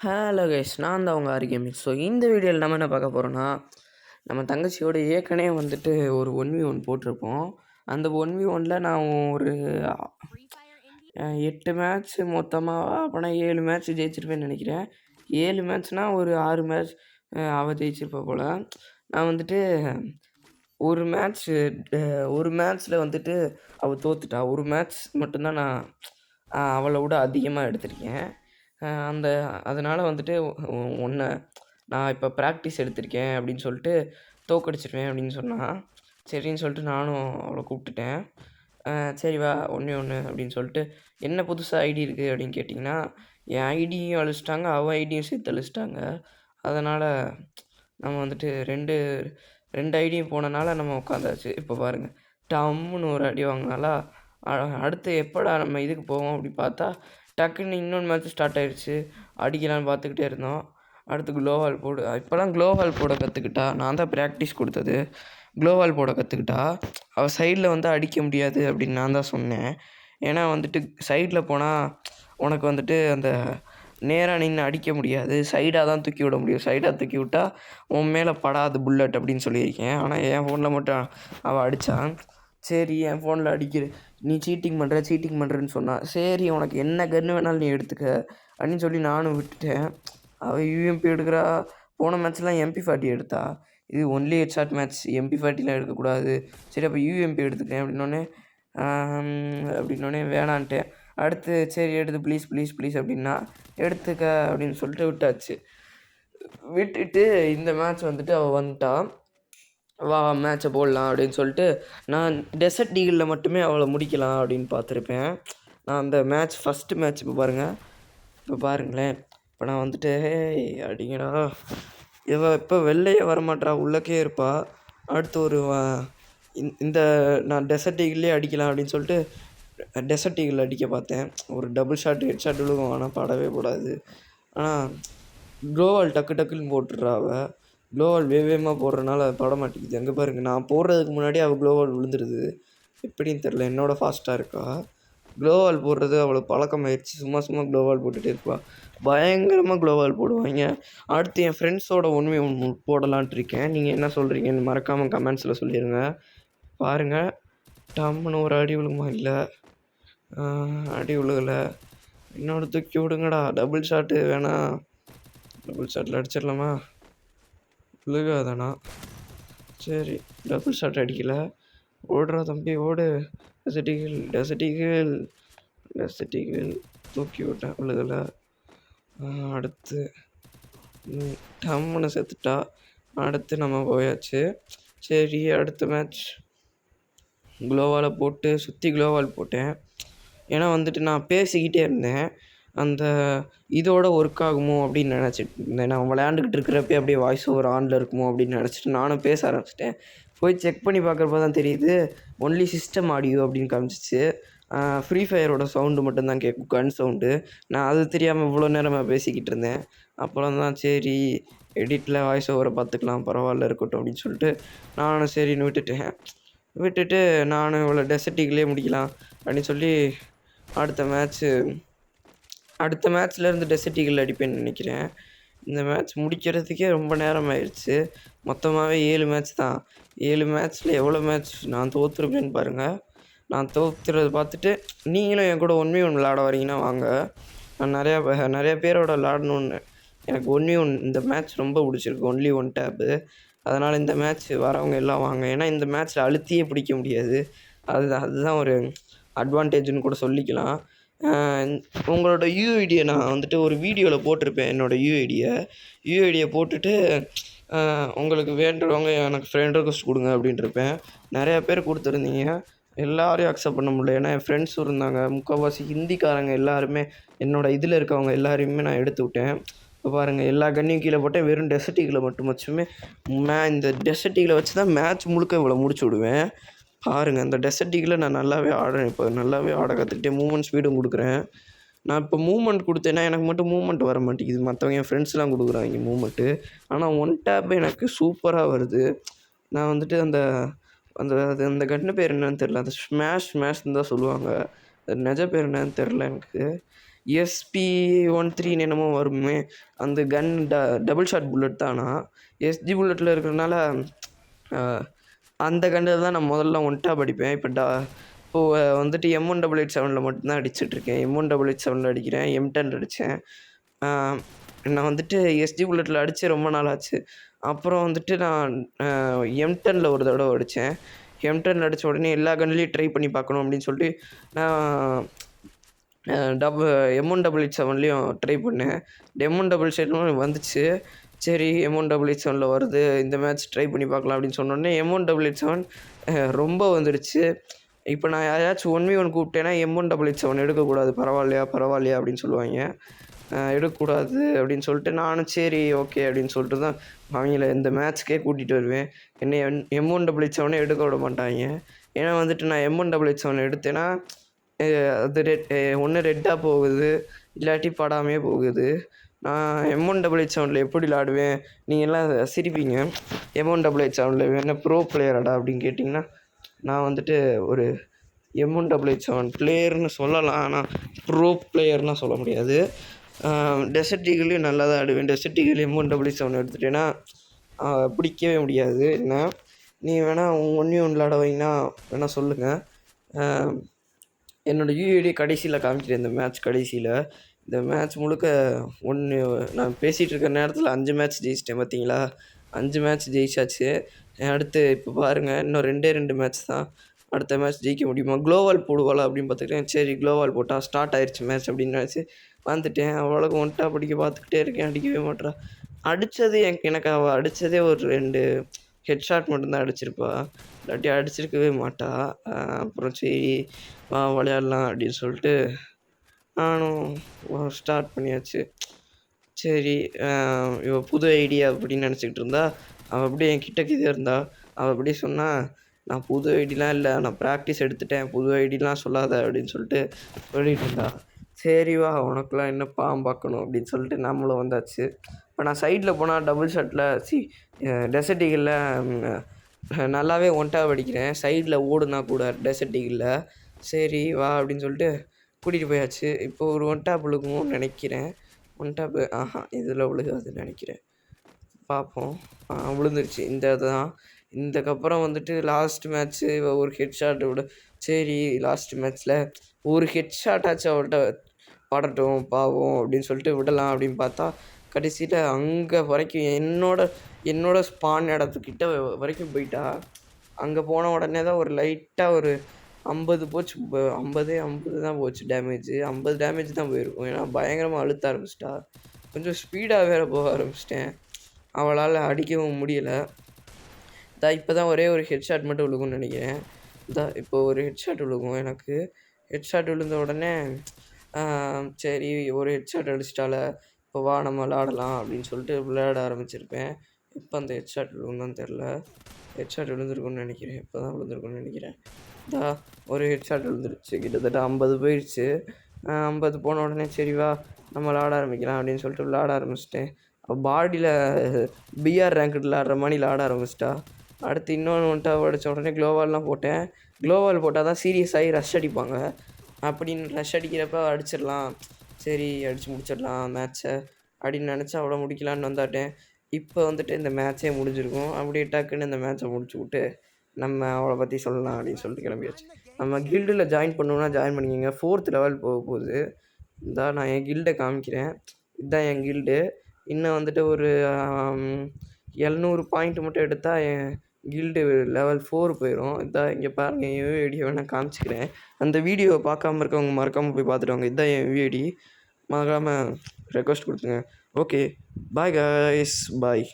Hello guys, நான் தான் உங்கள் ஆர்கேமிக். ஸோ இந்த வீடியோவில் நம்ம என்ன பார்க்க போகிறோன்னா, நம்ம தங்கச்சியோட ஏற்கனவே வந்துட்டு ஒரு 1v1 போட்டிருப்போம். அந்த 1v1ல் நான் ஒரு 8 மேட்ச் மொத்தமாக அப்போனா 7 மேட்ச் ஜெயிச்சிருப்பேன்னு நினைக்கிறேன். 7 மேட்ச்னால் ஒரு 6 மேட்ச் அவள் ஜெயிச்சிருப்பா போல். நான் வந்துட்டு ஒரு மேட்ச்சில் வந்துட்டு அவள் தோத்துட்டா. ஒரு மேட்ச் மட்டும்தான் நான் அவளை விட அதிகமாக எடுத்திருக்கேன். அதனால் வந்துட்டு உன்னை நான் இப்போ ப்ராக்டிஸ் எடுத்திருக்கேன் அப்படின்னு சொல்லிட்டு தோக்கடிச்சிருவேன் அப்படின்னு சொன்னான். சரின்னு சொல்லிட்டு நானும் அவளை கூப்பிட்டுட்டேன். சரி வா 1v1 அப்படின்னு சொல்லிட்டு, என்ன புதுசாக ஐடி இருக்குது அப்படின்னு கேட்டிங்கன்னா, என் ஐடியும் அழிச்சிட்டாங்க, அவள் ஐடியும் சேர்த்து அழிச்சிட்டாங்க. அதனால் நம்ம வந்துட்டு ரெண்டு ஐடியும் போனனால நம்ம உட்காந்தாச்சு. இப்போ பாருங்கள், டம்முன்னு ஒரு அடி வாங்கினாலா. அடுத்து எப்படா நம்ம இதுக்கு போவோம் அப்படி பார்த்தா டக்குன்னு இன்னொன்று மேட்ச் ஸ்டார்ட் ஆகிடுச்சு. அடிக்கலான்னு பார்த்துக்கிட்டே இருந்தோம். அடுத்து க்ளோவால் போடு. இப்போலாம் க்ளோவால் போட கற்றுக்கிட்டா. நான் தான் ப்ராக்டிஸ் கொடுத்தது. க்ளோவால் போட கற்றுக்கிட்டா. அவள் சைடில் வந்து அடிக்க முடியாது அப்படின்னு நான் தான் சொன்னேன். ஏன்னா வந்துட்டு சைடில் போனால் உனக்கு வந்துட்டு அந்த நேராக நின்று அடிக்க முடியாது, சைடாக தான் தூக்கி விட முடியும். சைடாக தூக்கி விட்டால் உன் மேலே படாது புல்லட் அப்படின்னு சொல்லியிருக்கேன். ஆனால் என் ஃபோனில் மட்டும் அவள் அடித்தான். சரி, என் ஃபோனில் நீ சீட்டிங் பண்ணுறேன்னு சொன்னான். சரி, உனக்கு என்ன கன்று வேணாலும் நீ எடுத்துக்க அப்படின்னு சொல்லி நானும் விட்டுட்டேன். அவள் யூஎம்பி எடுக்கிறா. போன மேட்ச்லாம் MP40 எடுத்தா. இது ஒன்லி ஹெட்ஷாட் மேட்ச், MP40லாம் எடுக்கக்கூடாது. சரி, அப்போ யூஎம்பி எடுத்துக்கிறேன் அப்படின்னோடனே வேணான்ட்டேன். அடுத்து சரி எடுத்து ப்ளீஸ் அப்படின்னா எடுத்துக்க அப்படின்னு சொல்லிட்டு விட்டுட்டு இந்த மேட்ச் வந்துட்டு அவள் வந்துட்டா. வா மேட்ச்சை போடலாம் அப்படின்னு சொல்லிட்டு நான் டெசர்ட் ஈகிளில் மட்டுமே அவளை முடிக்கலாம் அப்படின்னு பார்த்துருப்பேன். நான் அந்த ஃபஸ்ட்டு மேட்ச் இப்போ பாருங்களேன். இப்போ நான் வந்துட்டு அடிங்கடா, இப்போ வெளிலையே வரமாட்டா, உள்ளக்கே இருப்பா. அடுத்து இந்த நான் டெசர்ட் ஈகிள்லேயே அடிக்கலாம் அப்படின்னு சொல்லிட்டு டெசர்ட் ஈகிள் அடிக்க பார்த்தேன். ஒரு டபுள் ஷாட் ஹெட் ஷாட் விழுகும், ஆனால் படவே கூடாது. ஆனால் க்ளோவால் டக்குன்னு போட்டுடுறா. அவள் க்ளோவால் வேகமாக போடுறதுனால அது பட மாட்டேங்குது. எங்கே பாருங்கள், நான் போடுறதுக்கு முன்னாடி அவள் க்ளோவால் விழுந்துடுது. எப்படின்னு தெரில, என்னோடய ஃபாஸ்ட்டாக இருக்கா. க்ளோவால் போடுறது அவளுக்கு பழக்கமாயிடுச்சு. சும்மா க்ளோவால் போட்டுகிட்டே இருப்பாள். பயங்கரமாக க்ளோவால் போடுவாங்க. அடுத்து என் ஃப்ரெண்ட்ஸோட 1v1 போடலான்ட்டு இருக்கேன். நீங்கள் என்ன சொல்கிறீங்கன்னு மறக்காமல் கமெண்ட்ஸில் சொல்லிடுங்க. பாருங்கள், டம்முன்னு ஒரு அடி விழுகுமா? இல்லை, அடி விழுகலை. இன்னொரு தூக்கி விடுங்கடா. டபுள் ஷாட்டு வேணாம், டபுள் ஷாட்டில் அடிச்சிடலாமா? விழுகாதானா? சரி, டபுள் ஷாட் அடிக்கல. ஓடுறா தம்பி, ஓடு. டெசர்ட் ஈகிள் தூக்கி விட்டேன், விழுகலை. அடுத்து டம்முன்னு செத்துட்டா. அடுத்து நம்ம போயாச்சு. சரி, அடுத்த மேட்ச் க்ளோவால் போட்டு சுற்றி க்ளோவால் போட்டேன். ஏன்னா வந்துட்டு நான் பேசிக்கிட்டே இருந்தேன். அந்த இதோட ஒர்க் ஆகுமோ அப்படின்னு நினச்சிட்டு இருந்தேன். நான் விளையாண்டுக்கிட்டு இருக்கிறப்பே அப்படியே வாய்ஸ் ஓவர் ஆனில் இருக்குமோ அப்படின்னு நினச்சிட்டு நானும் பேச ஆரம்பிச்சிட்டேன். போய் செக் பண்ணி பார்க்குறப்ப தான் தெரியுது ஒன்லி சிஸ்டம் ஆடியோ அப்படின்னு காமிச்சிச்சு. ஃப்ரீ ஃபயரோட சவுண்டு மட்டும்தான் கேட்கும், கன் சவுண்டு. நான் அது தெரியாமல் இவ்வளோ நேரமாக பேசிக்கிட்டு இருந்தேன். அப்புறம் தான் சரி எடிட்டில் வாய்ஸ் ஓவரை பார்த்துக்கலாம், பரவாயில்ல இருக்கட்டும் அப்படின்னு சொல்லிட்டு நானும் சரின்னு விட்டுட்டு நானும் இவ்வளோ டெசர்ட் ஈகிளே முடிக்கலாம் அப்படின்னு சொல்லி அடுத்த மேட்ச்லேருந்து டெசர்ட் ஈகிள் அடிப்பேன்னு நினைக்கிறேன். இந்த மேட்ச் முடிக்கிறதுக்கே ரொம்ப நேரம் ஆயிடுச்சு. மொத்தமாகவே 7 மேட்ச் தான். 7 மேட்ச்சில் எவ்வளோ மேட்ச் நான் தோற்றுருப்பேன்னு பாருங்கள். நான் தோற்றுறதை பார்த்துட்டு நீங்களும் என் கூட 1v1 விளாட வரீங்கன்னா வாங்க. நான் நிறையா பேரோட விளாடணுன்னு. எனக்கு 1v1 இந்த மேட்ச் ரொம்ப பிடிச்சிருக்கு, ஒன்லி ஒன் டேப்பு. அதனால் இந்த மேட்ச் வரவங்க எல்லாம் வாங்க. ஏன்னா இந்த மேட்ச்சில் அழுத்தியே பிடிக்க முடியாது. அதுதான் ஒரு அட்வான்டேஜ்னு கூட சொல்லிக்கலாம். உங்களோட யூஐடியை நான் வந்துட்டு ஒரு வீடியோவில் போட்டிருப்பேன். என்னோடய யூஐடியை போட்டுட்டு உங்களுக்கு வேண்டுறவங்க எனக்கு ஃப்ரெண்ட் ரெக்வஸ்ட் கொடுங்க அப்படின்ட்டுருப்பேன். நிறையா பேர் கொடுத்துருந்தீங்க. எல்லோரையும் அக்செப்ட் பண்ண முடியல. ஏன்னா என் ஃப்ரெண்ட்ஸும் இருந்தாங்க. முக்கால்வாசி ஹிந்திக்காரங்க எல்லாருமே என்னோடய இதில் இருக்கவங்க எல்லாரையுமே நான் எடுத்து விட்டேன். இப்போ பாருங்கள், எல்லா கன்னையும் கீழே போட்டேன். வெறும் டெசர்ட் ஈகிளை மட்டும் வச்சுமே இந்த டெசர்ட் ஈகிளை வச்சு தான் மேட்ச் முழுக்க இவ்வளோ முடிச்சு விடுவேன். பாருங்கள், அந்த டெசர்ட் ஈகிளை நான் நல்லாவே ஆடுறேன். இப்போ நல்லாவே ஆட கற்றுக்கிட்டேன். மூவ்மெண்ட் ஸ்பீடும் கொடுக்குறேன். நான் இப்போ மூவ்மெண்ட் கொடுத்தேன்னா எனக்கு மட்டும் மூவ்மெண்ட் வர மாட்டேங்குது. மற்றவங்க என் ஃப்ரெண்ட்ஸ்லாம் கொடுக்குறாங்க மூவ்மெண்ட்டு. ஆனால் ஒன் டேப் எனக்கு சூப்பராக வருது. நான் வந்துட்டு அந்த கன்னு பேர் என்னன்னு தெரில. அந்த ஸ்மாஷ்ன்னு தான் சொல்லுவாங்க. அது நிஜ பேர் என்னன்னு தெரில எனக்கு. SP13 என்னமோ வருமே, அந்த கன் டபுள் ஷாட் புல்லட் தான். ஆனால் எஸ்ஜி புல்லட்டில் இருக்கிறனால அந்த கன்னில் தான் நான் முதல்ல ஒன் டாப் அடிப்பேன். இப்போது வந்துட்டு M1887 மட்டும்தான் அடிச்சிட்ருக்கேன். M1887 அடிக்கிறேன், M10 அடித்தேன். நான் வந்துட்டு எஸ்ஜி புல்லட்டில் அடித்து ரொம்ப நாள் ஆச்சு. அப்புறம் வந்துட்டு நான் M10ல் ஒரு தடவை அடித்தேன். M10ல் அடித்த உடனே எல்லா கன்லேயும் ட்ரை பண்ணி பார்க்கணும் அப்படின்னு சொல்லிட்டு நான் M1887லேயும் ட்ரை பண்ணேன். M1887 வந்துச்சு. சரி M1887 வருது, இந்த மேட்ச் ட்ரை பண்ணி பார்க்கலாம் அப்படின்னு சொன்னோடனே M1887 ரொம்ப வந்துடுச்சு. இப்போ நான் யாரையாச்சும் 1v1 கூப்பிட்டேன்னா M1887 எடுக்கக்கூடாது, பரவாயில்லையா அப்படின்னு சொல்லுவாங்க. எடுக்கக்கூடாது அப்படின்னு சொல்லிட்டு நானும் சரி ஓகே அப்படின்னு சொல்லிட்டு தான் அவங்கள இந்த மேட்ச்க்கே கூட்டிகிட்டு வருவேன். என்னை M1887 எடுக்க விட மாட்டாங்க. ஏன்னா வந்துட்டு நான் M1887 எடுத்தேன்னா அது ஒன்று ரெட்டாக போகுது, இல்லாட்டி படாமையே போகுது. நான் M1887 எப்படி விளாடுவேன், நீங்கள்லாம் சிரிப்பீங்க. M1887 என்ன ப்ரோ பிளேயராடா அப்படின்னு கேட்டிங்கன்னா, நான் வந்துட்டு ஒரு M1887 பிளேயர்னு சொல்லலாம். ஆனால் ப்ரோ பிளேயர்னால் சொல்ல முடியாது. டெசர்ட் ஈகிள்லையும் நல்லா தான் ஆடுவேன். டெசர்ட் ஈகிள் M1887 எடுத்துட்டேன்னா பிடிக்கவே முடியாது. என்ன நீ வேணால் 1v1 விளாட வைங்கன்னா வேணால் சொல்லுங்கள். என்னோடய யூஐடி கடைசியில் காமிக்கிறேன். இந்த மேட்ச் கடைசியில், இந்த மேட்ச் முழுக்க நான் பேசிகிட்டு இருக்கிற நேரத்தில் 5 மேட்ச் ஜெயிச்சிட்டேன் பார்த்தீங்களா? 5 மேட்ச் ஜெயிச்சாச்சு. அடுத்து இப்போ பாருங்கள், இன்னும் 2 மேட்ச் தான். அடுத்த மேட்ச் ஜெயிக்க முடியுமா? க்ளோவால் போடுவாளா அப்படின்னு பார்த்துக்கிட்டேன். சரி க்ளோவால் போட்டால் ஸ்டார்ட் ஆயிடுச்சு மேட்ச் அப்படின்னு நினச்சி வந்துட்டேன். அவளுக்கு ஒன் டாப் அடிக்க பார்த்துக்கிட்டே இருக்கேன், அடிக்கவே மாட்டேறா. அடித்தது எனக்கு அவள் அடித்ததே ஒரு 2 ஹெட்ஷாட் மட்டும்தான் அடிச்சிருப்பா, இல்லாட்டி அடிச்சிருக்கவே மாட்டா. அப்புறம் சரி விளையாடலாம் அப்படின்னு சொல்லிட்டு நானும் ஸ்டார்ட் பண்ணியாச்சு. சரி இவள் புது ஐடியா அப்படின்னு நினச்சிக்கிட்டு இருந்தா. அவள் அப்படியே என் கிட்டே இருந்தா. அவள் அப்படியே சொன்னால், நான் புது ஐடிலாம் இல்லை, நான் ப்ராக்டிஸ் எடுத்துட்டேன், புது ஐடிலாம் சொல்லாத அப்படின்னு சொல்லிட்டு சொல்லிகிட்டு இருந்தா. சரி வா, உனக்குலாம் என்ன பார்க்கணும் அப்படின்னு சொல்லிட்டு நம்மளும் வந்தாச்சு. இப்போ நான் சைடில் போனால் டபுள் ஷாட்டில் டெசர்ட் ஈகிளில் நல்லாவே ஒன் டாப் அடிக்கிறேன். சைடில் ஓடுனா கூட டெசர்ட் ஈகிளில். சரி வா அப்படின்னு சொல்லிட்டு கூட்டிகிட்டு போயாச்சு. இப்போ ஒரு ஒன் டாப் விழுகும்னு நினைக்கிறேன். ஒன் டாப்பு இதில் விழுகாதுன்னு நினைக்கிறேன். பார்ப்போம். விழுந்துருச்சு. இந்த இதுதான். இதுக்கப்புறம் வந்துட்டு லாஸ்ட் மேட்ச்சு ஒரு ஹெட் ஷாட் விட. சரி லாஸ்ட் மேட்ச்சில் ஒரு ஹெட் ஷாட்டாச்சும் அவள்கிட்ட படட்டும் பாவம் அப்படின்னு சொல்லிட்டு விடலாம் அப்படின்னு பார்த்தா, கடைசியில் அங்கே வரைக்கும் என்னோட ஸ்பான் இடத்துக்கிட்ட வரைக்கும் போயிட்டா. அங்கே போன உடனே தான் ஒரு லைட்டாக ஒரு 50 போச்சு. 50 தான் போச்சு டேமேஜ். 50 டேமேஜ் தான் போயிருக்கும். ஏன்னா பயங்கரமாக அழுத்த ஆரம்பிச்சிட்டா. கொஞ்சம் ஸ்பீடாக வேறு போக ஆரம்பிச்சிட்டேன். அவளால் அடிக்கவும் முடியலை. இப்போ தான் ஒரே ஒரு ஹெட்ஷாட் மட்டும் விழுகும்னு நினைக்கிறேன். இப்போ ஒரு ஹெட்ஷாட் விழுகும் எனக்கு. ஹெட்ஷாட் விழுந்த உடனே சரி ஒரு ஹெட்ஷாட் அடிச்சிட்டால, இப்போ வா நம்ம விளாடலாம் அப்படின்னு சொல்லிட்டு விளையாட ஆரம்பிச்சிருப்பேன். இப்போ அந்த ஹெட்ஷாட் விழுகும்னு தெரில. ஹெட்ஷாட் விழுந்துருக்குன்னு நினைக்கிறேன். இப்போ தான் விழுந்துருக்குன்னு நினைக்கிறேன். ஒரு ஹெட்ஷாட் விழுந்துருச்சு. கிட்டத்தட்ட 50 போயிடுச்சு. 50 போன உடனே சரி வா நம்ம விளாட ஆரம்பிக்கலாம் அப்படின்னு சொல்லிட்டு விளாட ஆரம்பிச்சிட்டேன். பாடியில் பிஆர் ரேங்க் விளாடுற மாதிரி விளாட ஆரம்பிச்சிட்டா. அடுத்து இன்னொன்று ஒன் டாப் அடித்த உடனே க்ளோவால்லாம் போட்டேன். க்ளோவால் போட்டால் தான் சீரியஸ் ஆகி ரஷ் அடிப்பாங்க. அப்படின்னு ரஷ் அடிக்கிறப்ப அடிச்சிடலாம், சரி அடித்து முடிச்சிடலாம் மேட்ச்சை அப்படின்னு நினச்சி அவ்வளோ முடிக்கலான்னு வந்தாட்டேன். இப்போ வந்துட்டு இந்த மேட்ச்சே முடிஞ்சிருக்கும். அப்படியே டக்குன்னு இந்த மேட்ச்சை முடிச்சு விட்டு நம்ம அவளை பற்றி சொல்லலாம் அப்படின்னு சொல்லிட்டு கிளம்பியாச்சு. நம்ம கில்டில் ஜாயின் பண்ணணுன்னா ஜாயின் பண்ணிக்கோங்க. 4th லெவல் போக போகுது. நான் என் கில்டை காமிக்கிறேன். இதுதான் என் கில்டு. இன்னும் வந்துட்டு ஒரு 700 பாயிண்ட் மட்டும் எடுத்தால் என் கில்டு லெவல் 4 போயிடும். இதான் இங்கே பாருங்கள், என் யூஐடியை வேணால் காமிச்சிக்கிறேன். அந்த வீடியோவை பார்க்காம இருக்கவங்க மறக்காமல் போய் பார்த்துட்டு வாங்க. இதுதான் என் யூஐடி. மறக்காமல் ரெக்வஸ்ட் கொடுத்துங்க. ஓகே பாய் காய்ஸ், பாய்.